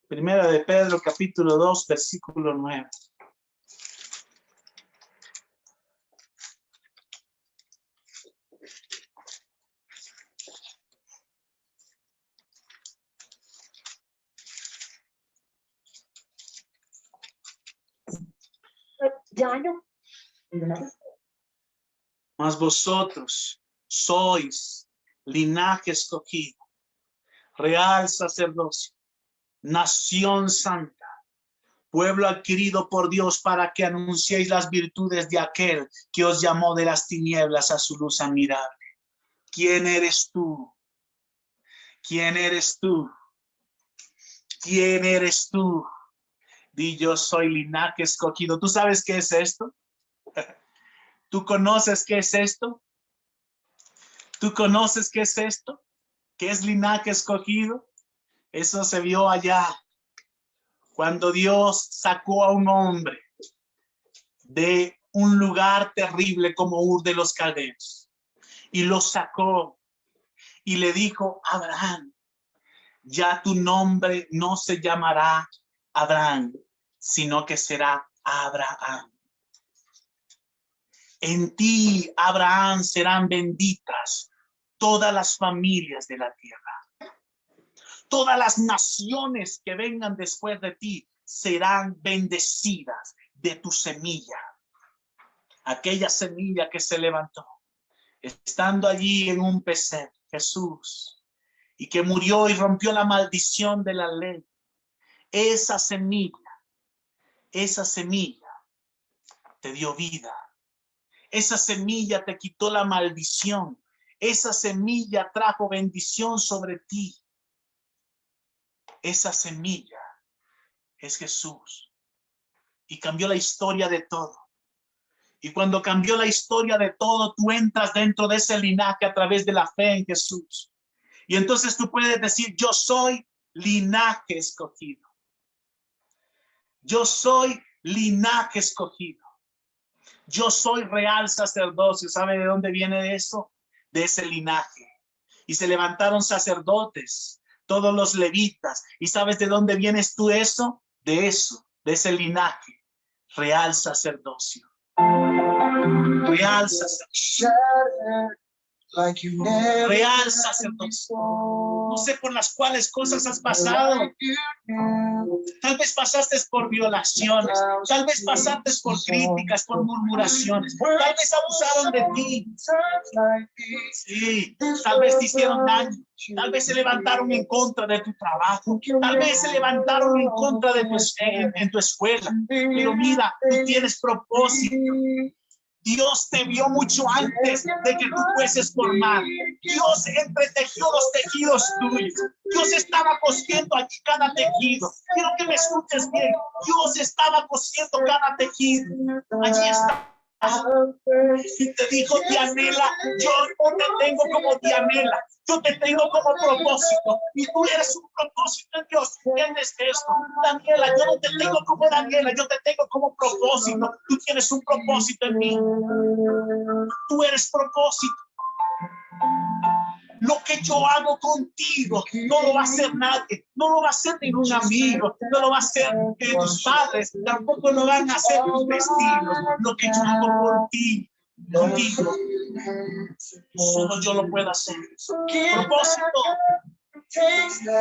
Primera de Pedro, capítulo 2, versículo 9. Mas vosotros sois linaje escogido, real sacerdocio, nación santa, pueblo adquirido por Dios para que anunciéis las virtudes de aquel que os llamó de las tinieblas a su luz admirable. ¿Quién eres tú? ¿Quién eres tú? ¿Quién eres tú? Di, yo soy linaje escogido. ¿Tú sabes qué es esto? ¿Tú conoces qué es esto? ¿Tú conoces qué es esto? ¿Qué es linaje escogido? Eso se vio allá cuando Dios sacó a un hombre de un lugar terrible como Ur de los Caldeos y lo sacó y le dijo: Abraham, ya tu nombre no se llamará Abraham, sino que será Abraham. En ti, Abraham, serán benditas todas las familias de la tierra. Todas las naciones que vengan después de ti serán bendecidas de tu semilla. Aquella semilla que se levantó, estando allí en un pesebre, Jesús, y que murió y rompió la maldición de la ley. Esa semilla te dio vida. Esa semilla te quitó la maldición. Esa semilla trajo bendición sobre ti. Esa semilla es Jesús. Y cambió la historia de todo. Y cuando cambió la historia de todo, tú entras dentro de ese linaje a través de la fe en Jesús. Y entonces tú puedes decir, yo soy linaje escogido. Yo soy linaje escogido. Yo soy real sacerdocio. ¿Sabe de dónde viene eso? De ese linaje. Y se levantaron sacerdotes, todos los levitas. ¿Y sabes de dónde vienes tú eso? De ese linaje. Real sacerdocio. Real sacerdocio. Real sacerdocio. No sé por las cuales cosas has pasado. Tal vez pasaste por violaciones. Tal vez pasaste por críticas, por murmuraciones. Tal vez abusaron de ti. Sí, tal vez te hicieron daño. Tal vez se levantaron en contra de tu trabajo. Tal vez se levantaron en contra de en tu escuela. Pero mira, tú tienes propósito. Dios te vio mucho antes de que tú fueses formado. Dios entretejió los tejidos tuyos. Dios estaba cosiendo aquí cada tejido. Quiero que me escuches bien. Dios estaba cosiendo cada tejido. Allí está. Y te dijo, Dianela, yo no te tengo como Dianela. Yo te tengo como propósito. Y tú eres un propósito en Dios. ¿Entiendes esto? Daniela, yo no te tengo como Daniela. Yo te tengo como propósito. Tú tienes un propósito en mí. Tú eres propósito. Lo que yo hago contigo no lo va a hacer nadie, no lo va a hacer ningún amigo, no lo va a hacer tus padres, tampoco lo van a hacer tus vecinos. Lo que yo hago por ti, contigo, solo yo lo puedo hacer.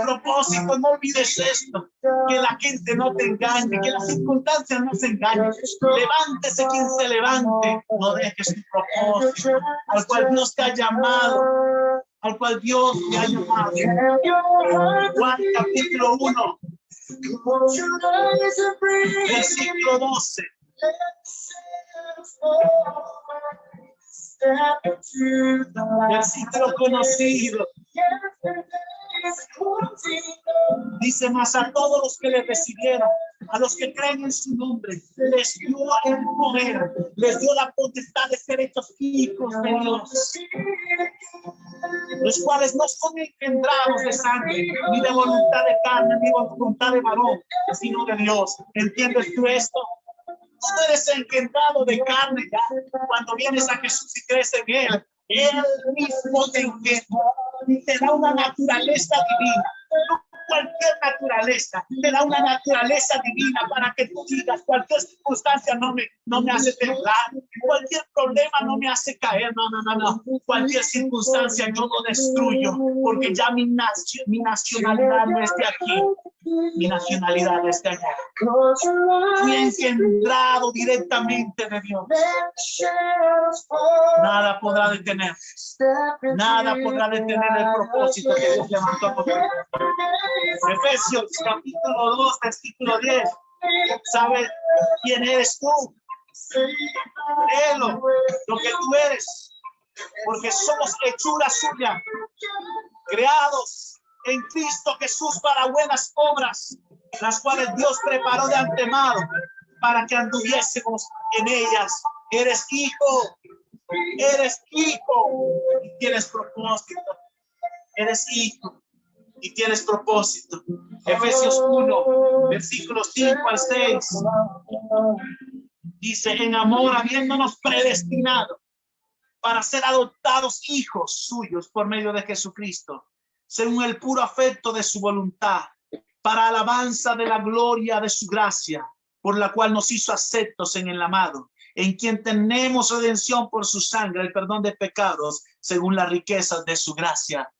Propósito, no olvides esto, que la gente no te engañe, que las circunstancias no se engañen. Levántese quien se levante, no dejes tu propósito, al cual Dios te ha llamado. Al cual Dios te ha llamado. Juan capítulo 1, versículo 12. Versículo conocido. Dice, más a todos los que le recibieron, a los que creen en su nombre, les dio el poder, les dio la potestad de ser hechos hijos de Dios, los cuales no son engendrados de sangre, ni de voluntad de carne, ni de voluntad de varón, sino de Dios. ¿Entiendes tú esto? Tú no eres engendrado de carne ya. Cuando vienes a Jesús y crees en Él, Él mismo te engendra, te da una naturaleza divina. Cualquier naturaleza, te da una naturaleza divina para que tú digas, cualquier circunstancia no me hace temblar, cualquier problema no me hace caer, no. Cualquier circunstancia yo lo destruyo, porque ya mi nacionalidad no es de aquí, mi nacionalidad es de allá. Fui engendrado directamente de Dios. Nada podrá detener el propósito que Dios levantó por mí. Efesios capítulo 2, versículo 10. ¿Sabes quién eres tú? Créelo, lo que tú eres, porque somos hechura suya, creados en Cristo Jesús para buenas obras, las cuales Dios preparó de antemano para que anduviésemos en ellas. Eres hijo y tienes propósito. Eres hijo y tienes propósito. Efesios 1, versículos 5 al 6. Dice, en amor, habiéndonos predestinado para ser adoptados hijos suyos por medio de Jesucristo, según el puro afecto de su voluntad, para alabanza de la gloria de su gracia, por la cual nos hizo aceptos en el amado, en quien tenemos redención por su sangre, el perdón de pecados, según las riquezas de su gracia.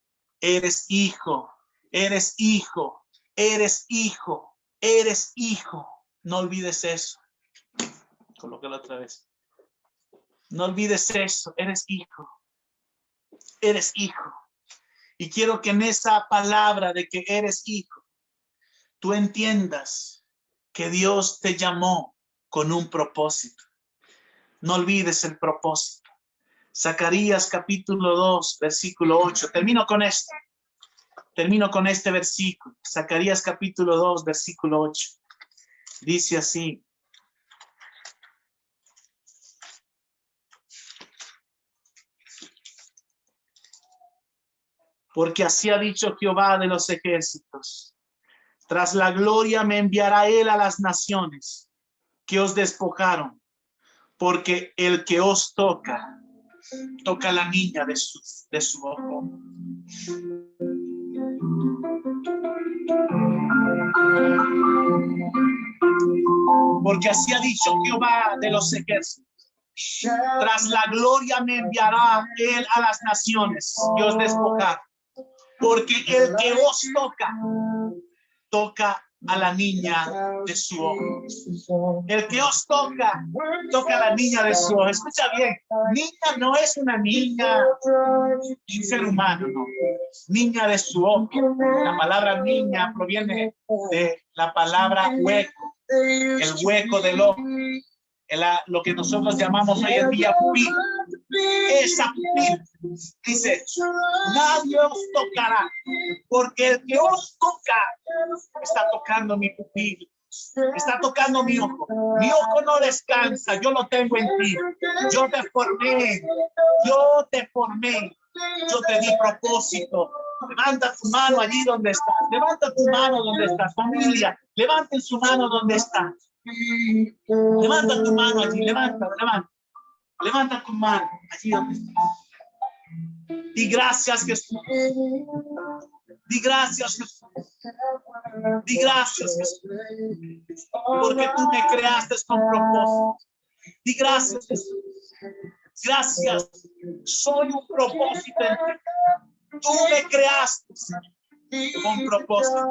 Eres hijo, eres hijo, eres hijo, eres hijo. No olvides eso. Colócalo otra vez. No olvides eso. Eres hijo. Eres hijo. Y quiero que en esa palabra de que eres hijo, tú entiendas que Dios te llamó con un propósito. No olvides el propósito. Zacarías capítulo 2, versículo 8. Termino con este versículo. Zacarías capítulo 2, versículo 8. Dice así. Porque así ha dicho Jehová de los ejércitos: tras la gloria me enviará él a las naciones que os despojaron, porque el que os toca a la niña de su ojo. Porque así ha dicho Jehová de los ejércitos: tras la gloria me enviará él a las naciones que os despojaron, porque el que os toca a la niña de su ojo. El que os toca a la niña de su ojo. Escucha bien, niña no es una niña, un ser humano, no. Niña de su ojo. La palabra niña proviene de la palabra hueco, el hueco del ojo. Lo que nosotros llamamos hoy en día pupila. Esa pupila, dice, nadie os tocará, porque el que os toca está tocando mi pupila, está tocando mi ojo. Mi ojo no descansa, yo lo tengo en ti. Yo te formé, yo te di propósito. Levanta tu mano allí donde estás, levanta tu mano donde estás. Familia, levanten su mano donde están. Levanta tu mano allí, levanta tu mano allí donde estás. Di gracias, Jesús. Di gracias, Jesús. Di gracias, Jesús. Porque tú me creaste con propósito. Di gracias, Jesús. Gracias. Soy un propósito en ti. Tú me creaste con propósito.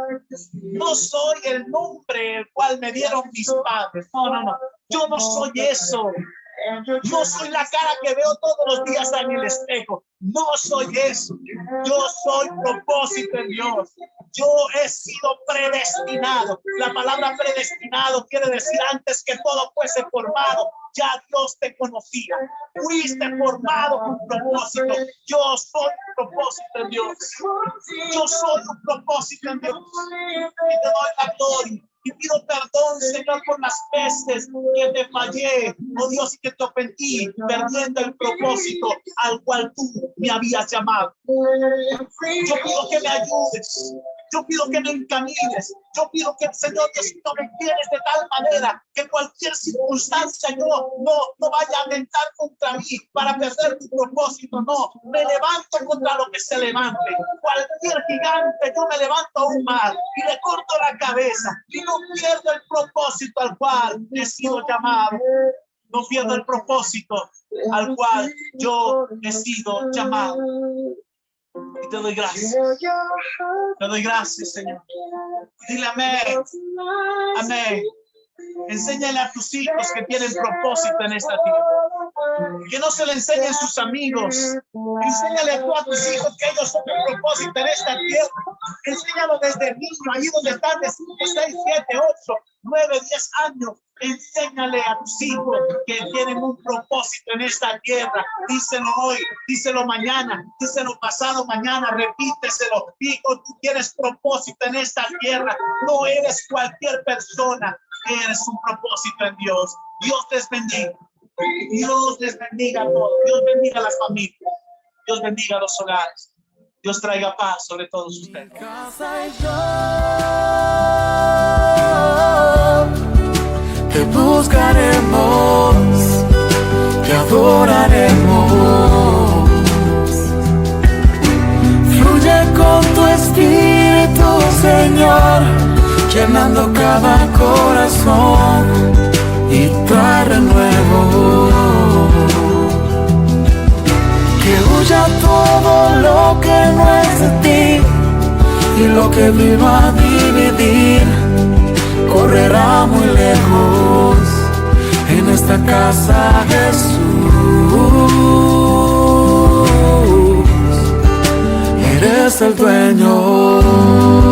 No soy el nombre el cual me dieron mis padres. No. Yo no soy eso. No soy la cara que veo todos los días en el espejo. No soy eso. Yo soy propósito en Dios. Yo he sido predestinado. La palabra predestinado quiere decir antes que todo fuese formado. Ya Dios te conocía. Fuiste formado con propósito. Yo soy un propósito en Dios. Yo soy un propósito en Dios. Y te doy la gloria. Y pido perdón, Señor, por las veces que te fallé, oh Dios, y que te ofendí, perdiendo el propósito al cual tú me habías llamado. Yo pido que me ayudes. Yo pido que me encamines. Yo pido que el Señor Diosito me tienes de tal manera que cualquier circunstancia no vaya a atentar contra mí para perder tu propósito. No, me levanto contra lo que se levante. Cualquier gigante, yo me levanto aún más y le corto la cabeza y no pierdo el propósito al cual he sido llamado. No pierdo el propósito al cual yo he sido llamado. Y te doy gracias. Te doy gracias, Señor. Dile amén. Amén. Enséñale a tus hijos que tienen propósito en esta tierra. Que no se le enseñen sus amigos. Enséñale a tus hijos que ellos son un propósito en esta tierra. Enséñalo desde niño, ahí donde están de 5, 6, 7, 8, 9, 10 años. Enséñale a tus hijos que tienen un propósito en esta tierra. Díselo hoy, díselo mañana, díselo pasado mañana, repíteselo. Hijo, tú tienes propósito en esta tierra. No eres cualquier persona, eres un propósito en Dios. Dios les bendiga. Dios les bendiga a todos. Dios bendiga a las familias. Dios bendiga a los hogares. Dios traiga paz sobre todos ustedes. Te buscaremos, te adoraremos. Fluye con tu espíritu, Señor, llenando cada corazón y trae renuevo. Que huya todo lo que no es de ti y lo que vino a dividir. Correrá muy lejos en esta casa, Jesús. Eres el dueño.